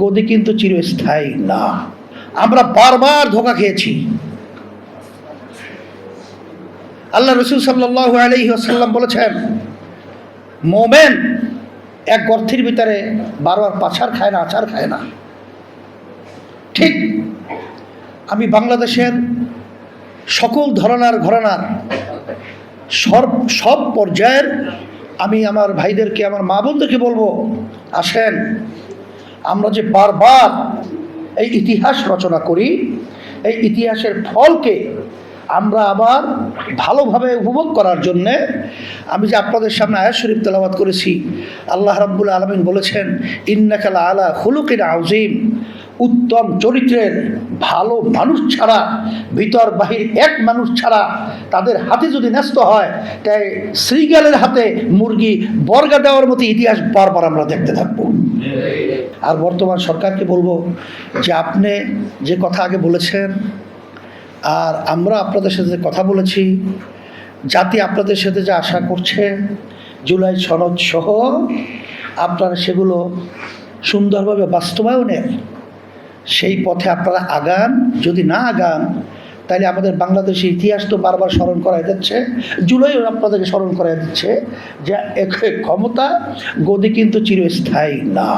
গদি কিন্তু চিরস্থায়ী না। আমরা বারবার ধোঁকা খেয়েছি। আল্লাহ রসুল সাল্লাল্লাহু আলাইহি ওয়াসাল্লাম বলেছেন, মোমেন এক গর্তের ভিতরে বারবার পাছার খায় না, আচার খায় না। ঠিক আমি বাংলাদেশের সকল ধরনার ঘরানার সব পর্যায়ের আমি আমার ভাইদেরকে, আমার মা বোনদেরকে বলবো, আসেন আমরা যে বারবার এই ইতিহাস রচনা করি, এই ইতিহাসের ফলকে আমরা আবার ভালোভাবে উপভোগ করার জন্যে আমি যে আপনাদের সামনে আয়াত শরীফ তেলাওয়াত করেছি, আল্লাহ রাব্বুল আলামিন বলেছেন, ইন্নাকা লাআলা খুলুকিন আযীম। উত্তম চরিত্রের ভালো মানুষ ছাড়া, ভিতর বাহির এক মানুষ ছাড়া তাদের হাতে যদি ন্যস্ত হয়, তাই শ্রীগালের হাতে মুরগি বর্গা দেওয়ার মতো ইতিহাস বারবার আমরা দেখতে থাকবো। আর বর্তমান সরকারকে বলবো যে আপনি যে কথা আগে বলেছেন আর আমরা আপনাদের সাথে যে কথা বলেছি, জাতি আপনাদের সাথে যে আশা করছে জুলাই সনদ সহ আপনারা সেগুলো সুন্দরভাবে বাস্তবায়নের সেই পথে আপনারা আগান। যদি না আগান তাহলে আমাদের বাংলাদেশের ইতিহাস তো বারবার স্মরণ করাই দিচ্ছে, জুলাইও আপনাদেরকে স্মরণ করাই দিচ্ছে যে ক্ষমতা গদি কিন্তু চিরস্থায়ী না।